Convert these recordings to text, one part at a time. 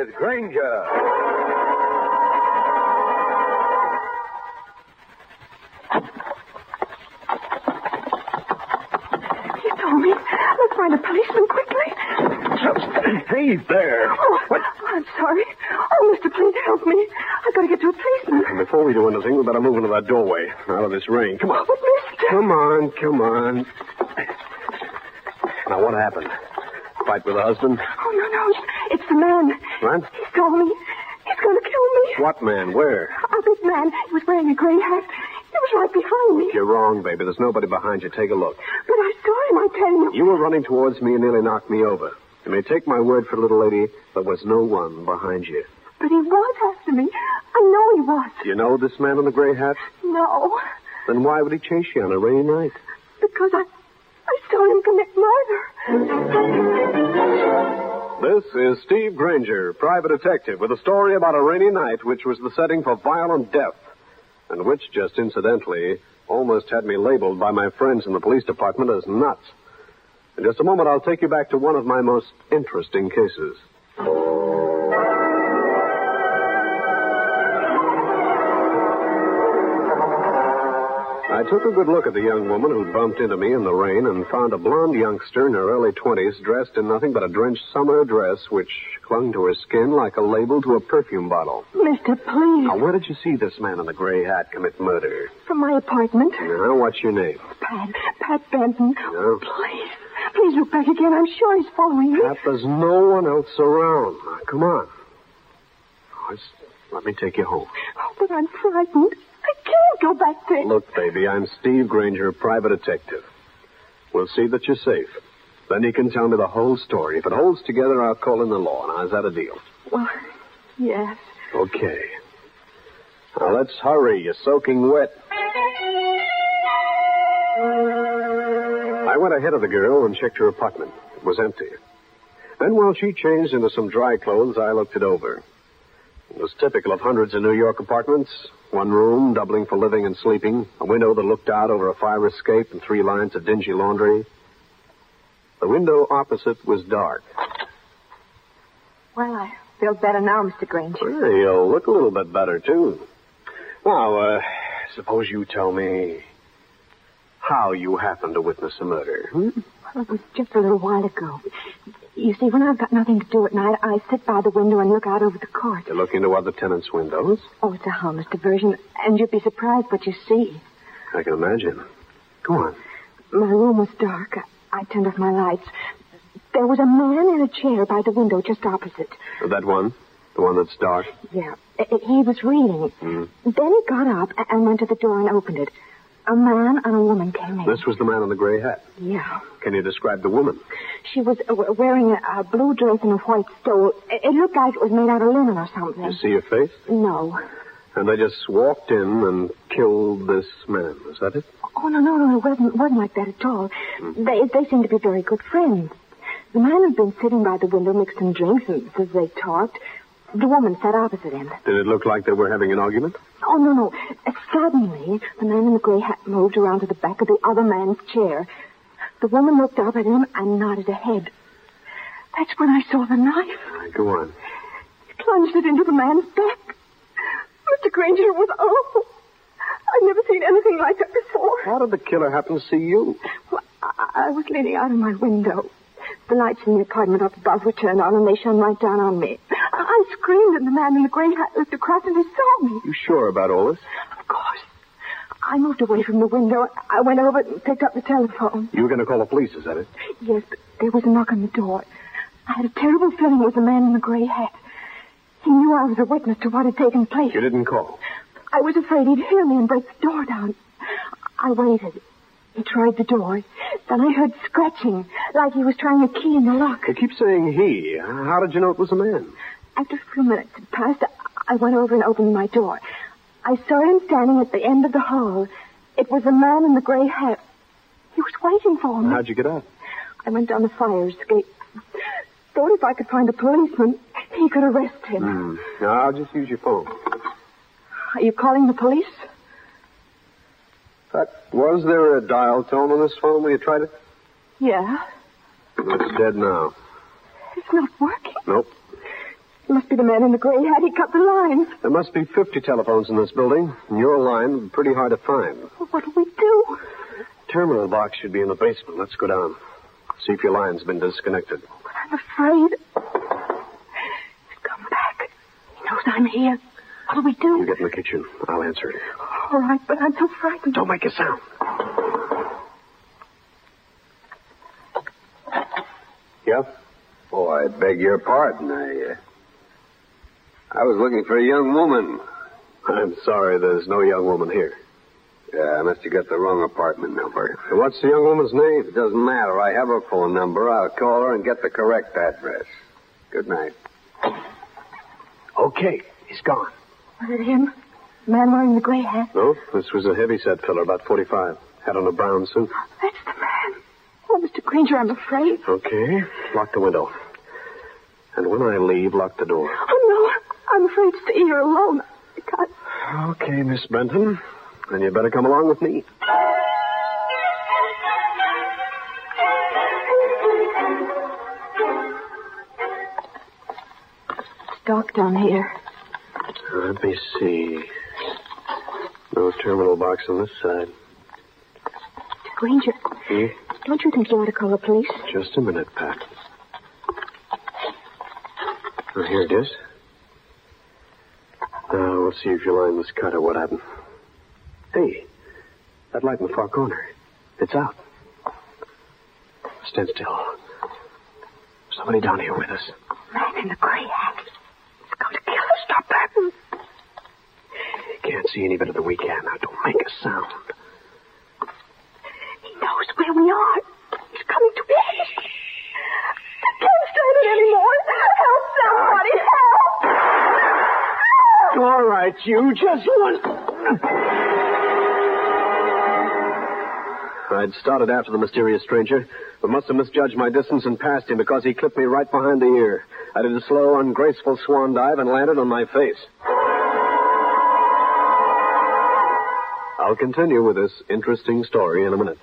is Granger. He saw me. Let's find a policeman quickly. Hey there. Oh, I'm sorry. Oh, Mr. Please help me. I've got to get to a policeman. And before we do anything, we better move into that doorway. Out of this rain. Come on. But, mister... Come on. Now, what happened? Fight with the husband? Oh, no. It's the man. What? He saw me. He's going to kill me. What man? Where? A big man. He was wearing a gray hat. He was right behind me. You're wrong, baby. There's nobody behind you. Take a look. But I saw him, I tell you. You were running towards me and nearly knocked me over. You may take my word for it, little lady, there was no one behind you. But he was after me. I know he was. You know this man in the gray hat? No. Then why would he chase you on a rainy night? Because I saw him commit murder. This is Steve Granger, private detective, with a story about a rainy night which was the setting for violent death, and which, just incidentally, almost had me labeled by my friends in the police department as nuts. In just a moment, I'll take you back to one of my most interesting cases. I took a good look at the young woman who bumped into me in the rain and found a blonde youngster in her early 20s dressed in nothing but a drenched summer dress which clung to her skin like a label to a perfume bottle. Mister, please. Now, where did you see this man in the gray hat commit murder? From my apartment. Now, what's your name? Pat Benton. No. Please look back again. I'm sure he's following me. Pat, there's no one else around. Now, come on. Let me take you home. Oh, but I'm frightened. I can't go back there. Look, baby, I'm Steve Granger, private detective. We'll see that you're safe. Then you can tell me the whole story. If it holds together, I'll call in the law. Now, is that a deal? Well, yes. Okay. Now, let's hurry. You're soaking wet. I went ahead of the girl and checked her apartment. It was empty. Then, while she changed into some dry clothes, I looked it over. It was typical of hundreds of New York apartments. One room, doubling for living and sleeping. A window that looked out over a fire escape and 3 lines of dingy laundry. The window opposite was dark. Well, I feel better now, Mr. Granger. Well, you'll look a little bit better, too. Now, suppose you tell me how you happened to witness a murder. Well, it was just a little while ago. You see, when I've got nothing to do at night, I sit by the window and look out over the court. You look into other tenants' windows? Oh, it's a harmless diversion, and you'd be surprised what you see. I can imagine. Go on. My room was dark. I turned off my lights. There was a man in a chair by the window just opposite. That one? The one that's dark? Yeah. He was reading. Then he got up and went to the door and opened it. A man and a woman came in. This was the man in the gray hat? Yeah. Can you describe the woman? She was wearing a blue dress and a white stole. It looked like it was made out of linen or something. You see her face? No. And they just walked in and killed this man. Is that it? Oh, no. It wasn't like that at all. They seemed to be very good friends. The man had been sitting by the window mixing drinks, and as they talked, the woman sat opposite him. Did it look like they were having an argument? Oh, no. Suddenly, the man in the gray hat moved around to the back of the other man's chair. The woman looked up at him and nodded her head. That's when I saw the knife. All right, go on. He plunged it into the man's back. Mr. Granger, it was awful. I've never seen anything like that before. How did the killer happen to see you? Well, I was leaning out of my window. The lights in the apartment up above were turned on, and they shone right down on me. I screamed, and the man in the gray hat looked across, and he saw me. You sure about all this? Of course. I moved away from the window. I went over and picked up the telephone. You were going to call the police, is that it? Yes, but there was a knock on the door. I had a terrible feeling it was the man in the gray hat. He knew I was a witness to what had taken place. You didn't call? I was afraid he'd hear me and break the door down. I waited. He tried the door. Then I heard scratching, like he was trying a key in the lock. You keep saying he. How did you know it was a man? After a few minutes had passed, I went over and opened my door. I saw him standing at the end of the hall. It was a man in the gray hat. He was waiting for me. How'd you get out? I went down the fire escape. Thought if I could find a policeman, he could arrest him. No, I'll just use your phone. Are you calling the police? Was there a dial tone on this phone when you tried it? Yeah. It's dead now. It's not working. Nope. It must be the man in the gray hat. He cut the lines. There must be 50 telephones in this building, and your line would be pretty hard to find. Well, what'll we do? Terminal box should be in the basement. Let's go down. See if your line's been disconnected. But I'm afraid. He's come back. He knows I'm here. What'll we do? You get in the kitchen. I'll answer it. All right, but I'm so frightened. Don't make a sound. Yeah? Oh, I beg your pardon. I was looking for a young woman. I'm sorry, there's no young woman here. Yeah, I must have got the wrong apartment number. What's the young woman's name? It doesn't matter. I have her phone number. I'll call her and get the correct address. Good night. Okay, he's gone. Was it him? The man wearing the gray hat? No, this was a heavy-set fella, about 45. Had on a brown suit. That's the man. Oh, Mr. Granger, I'm afraid. Okay, lock the window. And when I leave, lock the door. Oh, no. I'm afraid to stay here alone. I can't. Okay, Miss Benton. Then you better come along with me. It's dark down here. Let me see. No terminal box on this side. Mr. Granger, don't you think you ought to call the police? Just a minute, Pat. Oh, here it is. Now, we'll see if your line was cut or what happened. Hey, that light in the far corner. It's out. Stand still. Somebody down here with us. Man in the gray hat. He's going to kill us. Stop that. Can't see any better than we can. Now, don't make a sound. He knows where we are. He's coming to us. I can't stand it anymore. Help somebody. Help! All right, you. Just one. I'd started after the mysterious stranger, but must have misjudged my distance and passed him because he clipped me right behind the ear. I did a slow, ungraceful swan dive and landed on my face. I'll continue with this interesting story in a minute.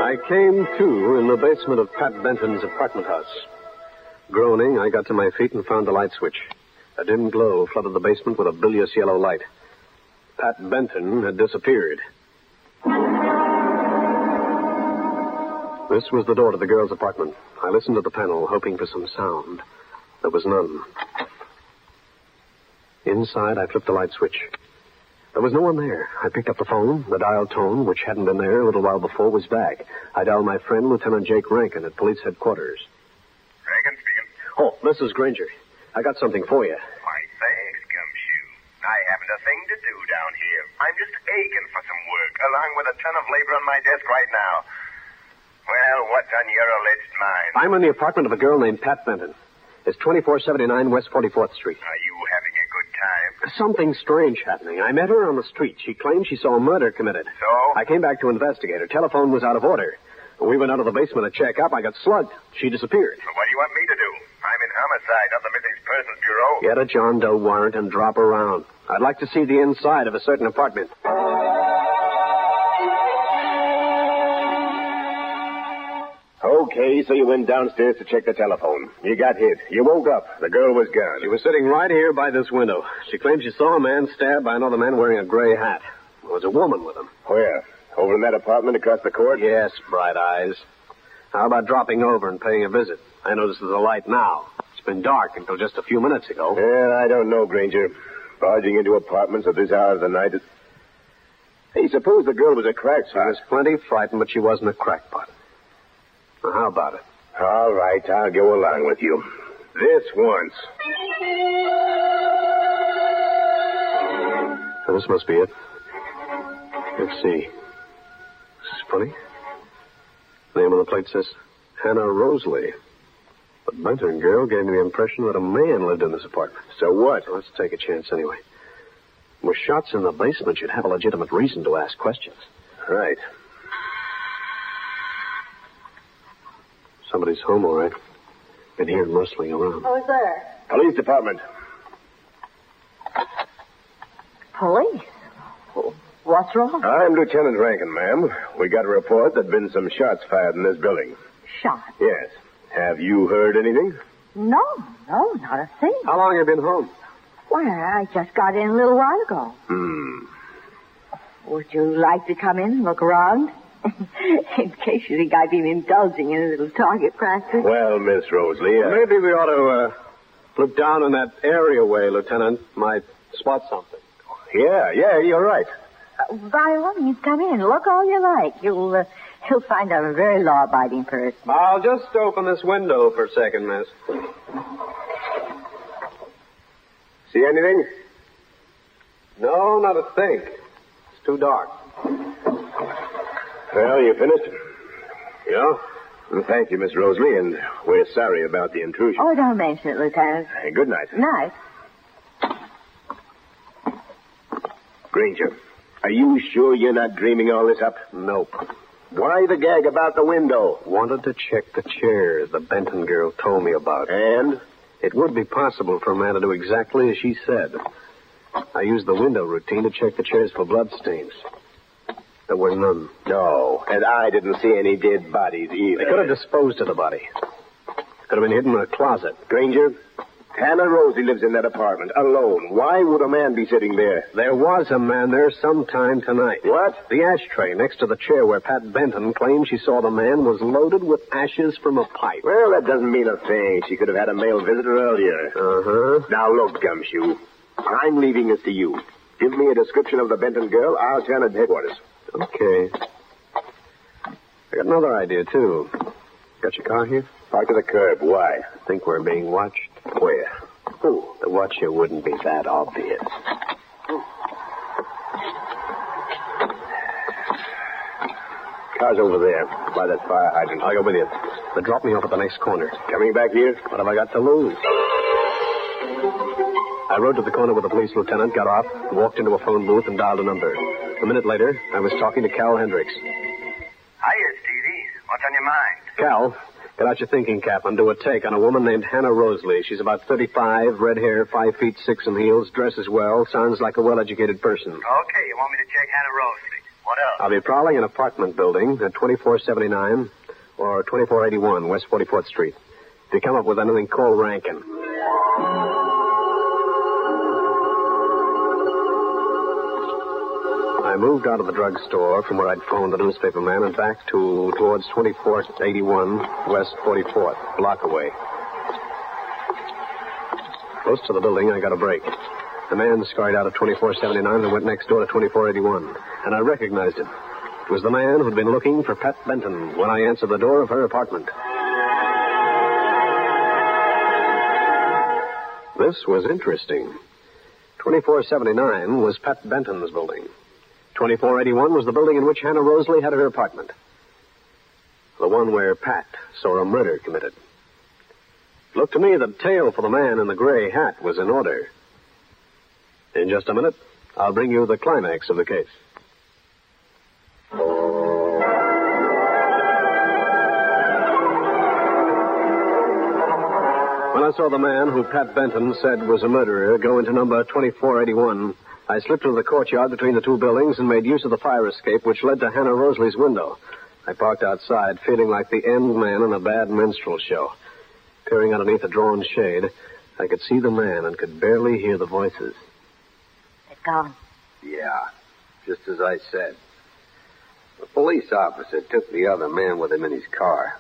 I came to in the basement of Pat Benton's apartment house. Groaning, I got to my feet and found the light switch. A dim glow flooded the basement with a bilious yellow light. Pat Benton had disappeared. This was the door to the girl's apartment. I listened at the panel, hoping for some sound. There was none. Inside, I flipped the light switch. There was no one there. I picked up the phone. The dial tone, which hadn't been there a little while before, was back. I dialed my friend, Lieutenant Jake Rankin, at police headquarters. Rankin speaking. Oh, this is Granger. I got something for you. Why, thanks, Gumshoe. I haven't a thing to do down here. I'm just aching for some work, along with a ton of labor on my desk right now. Well, what's on your alleged mind? I'm in the apartment of a girl named Pat Benton. It's 2479 West 44th Street. Are you having a good time? Something strange happening. I met her on the street. She claimed she saw a murder committed. So? I came back to investigate. Her telephone was out of order. When we went out of the basement to check up, I got slugged. She disappeared. Well, what do you want me to do? I'm in homicide, not the Missing Persons Bureau. Get a John Doe warrant and drop around. I'd like to see the inside of a certain apartment. Okay, so you went downstairs to check the telephone. You got hit. You woke up. The girl was gone. She was sitting right here by this window. She claimed she saw a man stabbed by another man wearing a gray hat. There was a woman with him. Where? Over in that apartment across the court? Yes, bright eyes. How about dropping over and paying a visit? I notice there's a light now. It's been dark until just a few minutes ago. Yeah, I don't know, Granger. Barging into apartments at this hour of the night is... Hey, suppose the girl was a crackpot. She was plenty frightened, but she wasn't a crackpot. Now, how about it? All right, I'll go along with you. This once. Now, this must be it. Let's see. This is funny. Name on the plate says Hannah Rosalie. The Benton girl gave me the impression that a man lived in this apartment. So what? Let's take a chance anyway. With shots in the basement, you'd have a legitimate reason to ask questions. Right. Somebody's home, all right. Been hearing rustling around. Who's there? Police department. Police? Oh, What's wrong? I'm Lieutenant Rankin, ma'am. We got a report there'd been some shots fired in this building. Shot? Yes. Have you heard anything? No, not a thing. How long have you been home? Why, I just got in a little while ago. Would you like to come in and look around? In case you think I've been indulging in a little target practice. Well, Miss Rosalie... Maybe we ought to look down in that areaway, Lieutenant. Might spot something. Yeah, you're right. By all means, come in. Look all you like. You'll find I'm a very law-abiding person. I'll just open this window for a second, miss. See anything? No, not a thing. It's too dark. Well, you finished? Yeah? Well, thank you, Miss Rosalie, and we're sorry about the intrusion. Oh, don't mention it, Lieutenant. Good night. Night. Granger, are you sure you're not dreaming all this up? Nope. Why the gag about the window? Wanted to check the chairs the Benton girl told me about. And? It would be possible for a man to do exactly as she said. I used the window routine to check the chairs for bloodstains. There were none. No, and I didn't see any dead bodies either. They could have disposed of the body. Could have been hidden in a closet. Granger, Hannah Rosie lives in that apartment, alone. Why would a man be sitting there? There was a man there sometime tonight. What? The ashtray next to the chair where Pat Benton claimed she saw the man was loaded with ashes from a pipe. Well, that doesn't mean a thing. She could have had a male visitor earlier. Uh-huh. Now, look, Gumshoe. I'm leaving this to you. Give me a description of the Benton girl. I'll turn at headquarters. Okay. I got another idea, too. Got your car here? Park to the curb. Why? I think we're being watched. Where? Who? The watcher wouldn't be that obvious. Car's over there, by that fire hydrant. I'll go with you. But drop me off at the next corner. Coming back here? What have I got to lose? I rode to the corner with the police lieutenant, got off, walked into a phone booth, and dialed a number. A minute later, I was talking to Cal Hendricks. Hiya, Stevie. What's on your mind? Cal, get out your thinking cap and do a take on a woman named Hannah Rosalie. She's about 35, red hair, 5 feet 6 in heels, dresses well, sounds like a well-educated person. Okay, you want me to check Hannah Rosalie. What else? I'll be prowling an apartment building at 2479 or 2481 West 44th Street. If you come up with anything, call Rankin. I moved out of the drugstore from where I'd phoned the newspaper man and back towards 2481 West 44th, block away. Close to the building, I got a break. The man scurried out of 2479 and went next door to 2481, and I recognized him. It was the man who'd been looking for Pat Benton when I answered the door of her apartment. This was interesting. 2479 was Pat Benton's building. 2481 was the building in which Hannah Rosalie had her apartment. The one where Pat saw a murder committed. It looked to me the tale for the man in the gray hat was in order. In just a minute, I'll bring you the climax of the case. When I saw the man who Pat Benton said was a murderer go into number 2481, I slipped into the courtyard between the two buildings and made use of the fire escape which led to Hannah Rosalie's window. I parked outside, feeling like the end man in a bad minstrel show. Peering underneath a drawn shade, I could see the man and could barely hear the voices. They're gone. Yeah, just as I said. The police officer took the other man with him in his car.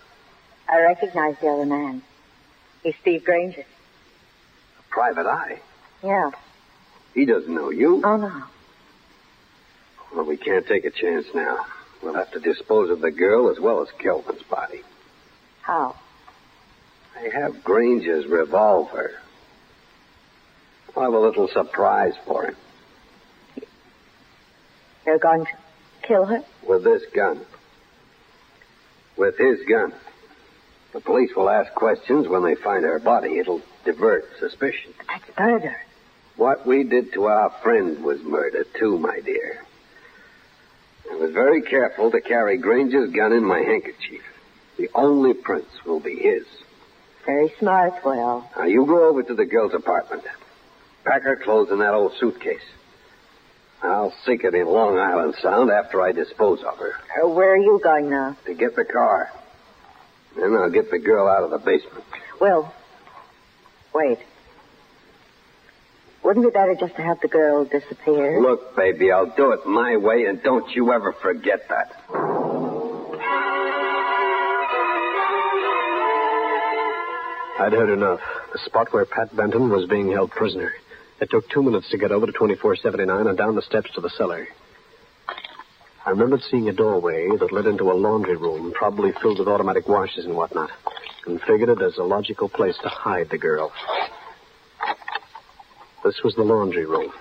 I recognize the other man. He's Steve Granger. A private eye? Yeah. He doesn't know you. Oh, no. Well, we can't take a chance now. We'll have to dispose of the girl as well as Kelvin's body. How? I have Granger's revolver. I'll have a little surprise for him. You're going to kill her? With this gun. With his gun. The police will ask questions when they find her body. It'll divert suspicion. But that's murder. What we did to our friend was murder, too, my dear. I was very careful to carry Granger's gun in my handkerchief. The only prints will be his. Very smart, Will. Now, you go over to the girl's apartment. Pack her clothes in that old suitcase. I'll seek it in Long Island Sound after I dispose of her. Where are you going now? To get the car. Then I'll get the girl out of the basement. Well, wait. Wouldn't it be better just to have the girl disappear? Look, baby, I'll do it my way, and don't you ever forget that. I'd heard enough. The spot where Pat Benton was being held prisoner. It took 2 minutes to get over to 2479 and down the steps to the cellar. I remembered seeing a doorway that led into a laundry room, probably filled with automatic washes and whatnot, and figured it as a logical place to hide the girl. This was the laundry room.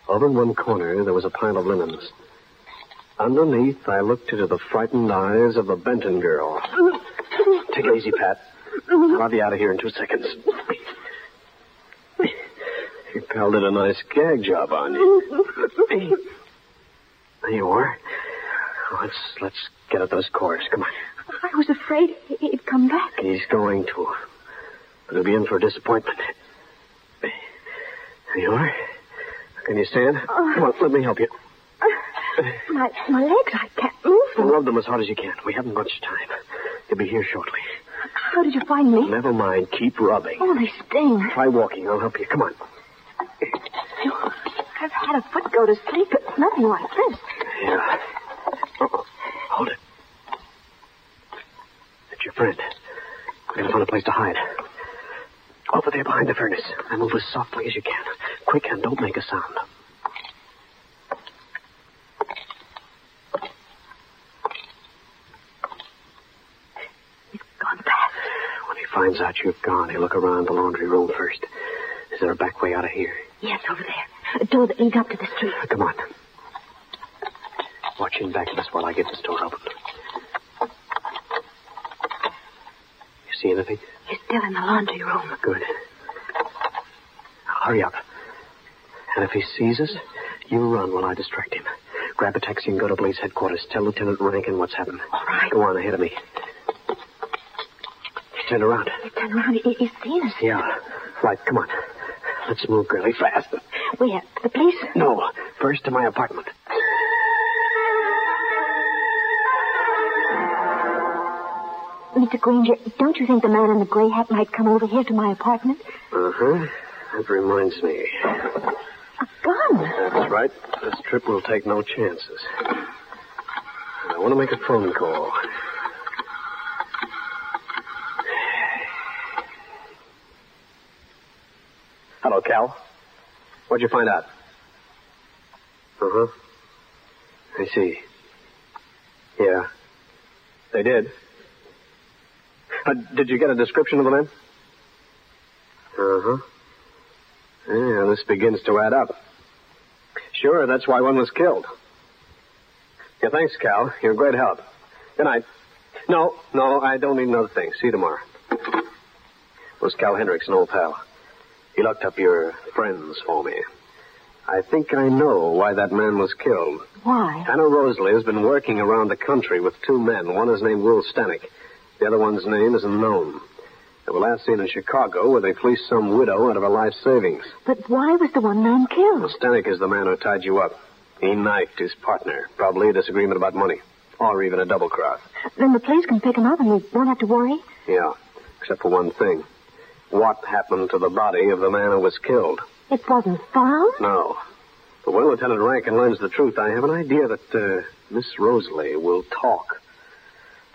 Over in one corner, there was a pile of linens. Underneath, I looked into the frightened eyes of the Benton girl. Take it easy, Pat. I'll be out of here in 2 seconds. Your pal did a nice gag job on you. There you are. Let's get at those cords. Come on. I was afraid he'd come back. He's going to. But he'll be in for a disappointment. There you are. Can you stand? Come on, let me help you. My legs, I can't move them. Rub them as hard as you can. We haven't much time. You'll be here shortly. How did you find me? Never mind. Keep rubbing. Oh, they sting. Try walking. I'll help you. Come on. I've had a foot go to sleep, but nothing like this. Yeah. Uh-oh. Hold it. It's your friend. We're going to find a place to hide. Over there behind the furnace. And move as softly as you can. Quick, and don't make a sound. He's gone back. When he finds out you've gone, he'll look around the laundry room first. Is there a back way out of here? Yes, over there. A door that leads up to the street. Come on. Watch in back of us while I get this door open. You see anything? He's still in the laundry room. Good. Now, hurry up. And if he sees us, you run while I distract him. Grab a taxi and go to police headquarters. Tell Lieutenant Rankin what's happened. All right. Go on ahead of me. Turn around. Turn around. He's seen us. Yeah. Right, come on. Let's move, girlie, fast. Where? To the police? No. First to my apartment. Mr. Granger, don't you think the man in the gray hat might come over here to my apartment? Uh-huh. That reminds me. A gun? That's right. This trip will take no chances. I want to make a phone call. Hello, Cal. What'd you find out? Uh-huh. I see. Yeah. They did. Did you get a description of the men? Uh-huh. Yeah, this begins to add up. Sure, that's why one was killed. Yeah, thanks, Cal. You're a great help. Good night. No, I don't need another thing. See you tomorrow. It was Cal Hendricks, an old pal. He looked up your friends for me. I think I know why that man was killed. Why? Anna Rosalie has been working around the country with 2 men. One is named Will Stanek. The other one's name is unknown. They were last seen in Chicago, where they fleeced some widow out of her life savings. But why was the one man killed? Well, Stanek is the man who tied you up. He knifed his partner. Probably a disagreement about money. Or even a double cross. Then the police can pick him up and we won't have to worry? Yeah, except for one thing. What happened to the body of the man who was killed? It wasn't found? No. But when Lieutenant Rankin learns the truth, I have an idea that Miss Rosalie will talk.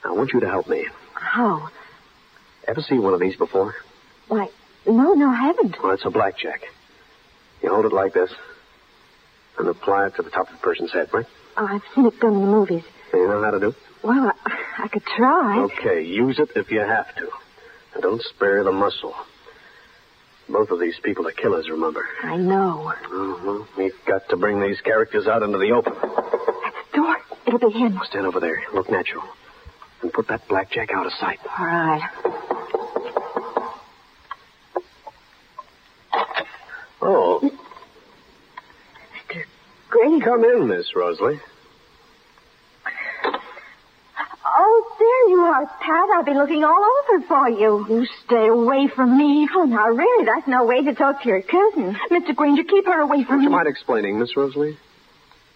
I want you to help me. How? Ever see one of these before? Why, no, I haven't. Well, it's a blackjack. You hold it like this and apply it to the top of the person's head, right? Oh, I've seen it done in the movies. You know how to do it? Well, I could try. Okay, use it if you have to. And don't spare the muscle. Both of these people are killers, remember? I know. Well, we've got to bring these characters out into the open. That's the door. It'll be him. Stand over there. Look natural. And put that blackjack out of sight. All right. Oh. Mr. Granger. Come in, Miss Rosalie. Oh, there you are, Pat. Pat, I'll be looking all over for you. You stay away from me. Oh, now, really, that's no way to talk to your cousin. Mr. Granger, keep her away from Would me. you mind explaining, Miss Rosalie?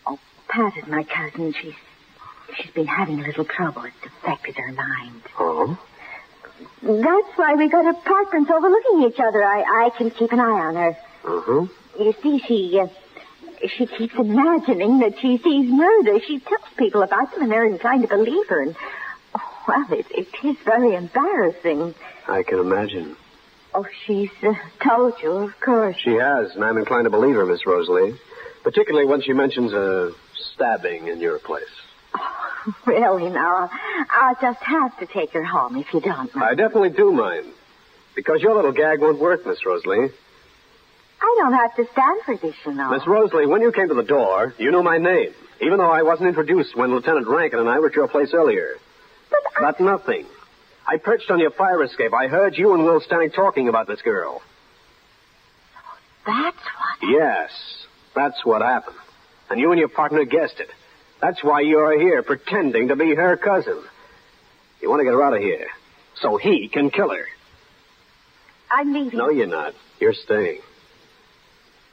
Oh, Pat is my cousin. She's been having a little trouble. It's affected her mind. Oh? That's why we got apartments overlooking each other. I can keep an eye on her. Uh-huh. You see, she keeps imagining that she sees murder. She tells people about them, and they're inclined to believe her. And, well, it is very embarrassing. I can imagine. Oh, she's told you, of course. She has, and I'm inclined to believe her, Miss Rosalie. Particularly when she mentions a stabbing in your place. Oh, really, now, I'll just have to take her home if you don't mind. I definitely do mind. Because your little gag won't work, Miss Rosalie. I don't have to stand for this, you know. Miss Rosalie, when you came to the door, you knew my name. Even though I wasn't introduced when Lieutenant Rankin and I were at your place earlier. But nothing. I perched on your fire escape. I heard you and Will standing talking about this girl. That's what... Yes, that's what happened. And you and your partner guessed it. That's why you're here, pretending to be her cousin. You want to get her out of here, so he can kill her. I'm leaving. No, you're not. You're staying.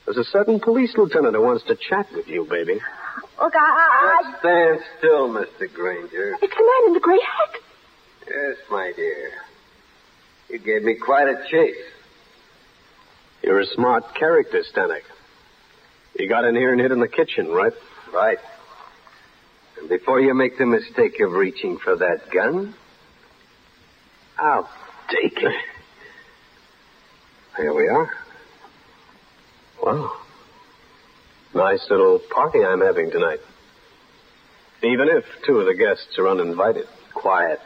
There's a certain police lieutenant who wants to chat with you, baby. Look, Just stand still, Mr. Granger. It's the man in the gray hat. Yes, my dear. You gave me quite a chase. You're a smart character, Stanek. You got in here and hid in the kitchen, right? Right. And before you make the mistake of reaching for that gun, I'll take it. Here we are. Wow. Nice little party I'm having tonight. Even if two of the guests are uninvited. Quiet.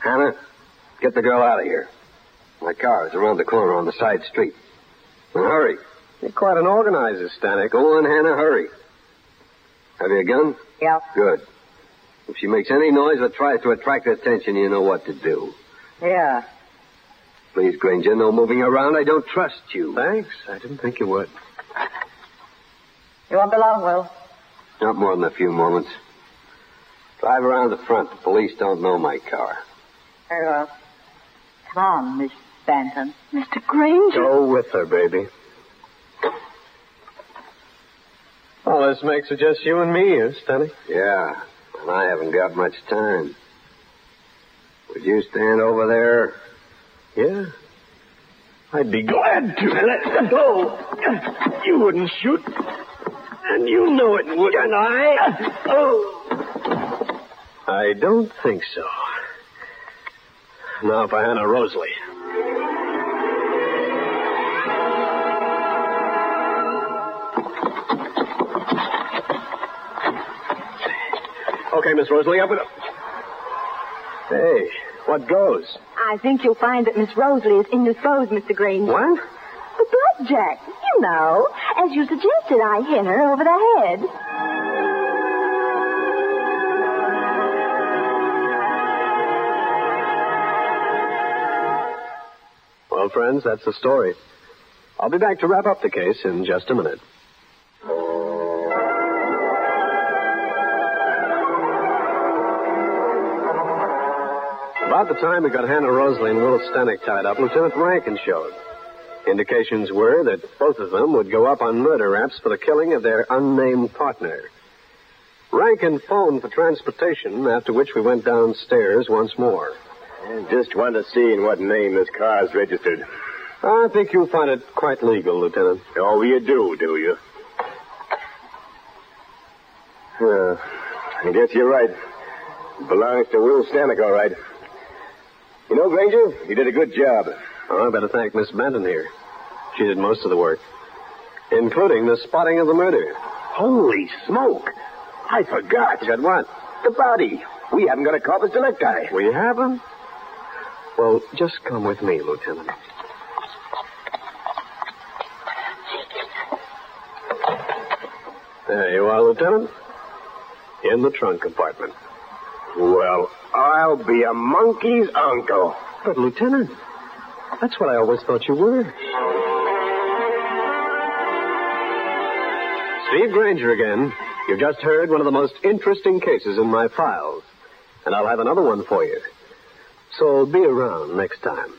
Hannah, get the girl out of here. My car is around the corner on the side street. And hurry. You're quite an organizer, Stanek. Go on, Hannah, hurry. Have you a gun? Yeah. Good. If she makes any noise or tries to attract attention, you know what to do. Yeah. Please, Granger, no moving around. I don't trust you. Thanks. I didn't think you would. You won't be long, Will. Not more than a few moments. Drive around the front. The police don't know my car. Very well. Come on, Miss Bantam. Mr. Granger. Go with her, baby. Well, this makes it just you and me, Stanek. Yeah, and I haven't got much time. Would you stand over there? Yeah. I'd be glad to. Let go. You wouldn't shoot. And you know it, wouldn't I? Oh. I don't think so. Now for Hannah Rosalie. Okay, Miss Rosalie, up with it. Hey, what goes? I think you'll find that Miss Rosalie is indisposed, Mr. Granger. What? The blackjack, you know. As you suggested, I hit her over the head. Well, friends, that's the story. I'll be back to wrap up the case in just a minute. About the time we got Hannah Rosalie and Will Stanek tied up, Lieutenant Rankin showed. Indications were that both of them would go up on murder raps for the killing of their unnamed partner. Rankin phoned for transportation, after which we went downstairs once more. I just want to see in what name this car's registered. I think you'll find it quite legal, Lieutenant. Oh, you do you? I guess you're right. It belongs to Will Stanek, all right. You know, Granger, you did a good job. Oh, I better thank Miss Benton here. She did most of the work, including the spotting of the murder. Holy smoke! I forgot. Forgot what? The body. We haven't got a corpus delicti. We haven't? Well, just come with me, Lieutenant. There you are, Lieutenant. In the trunk compartment. Well, I'll be a monkey's uncle. But, Lieutenant, that's what I always thought you were. Steve Granger again. You've just heard one of the most interesting cases in my files. And I'll have another one for you. So be around next time.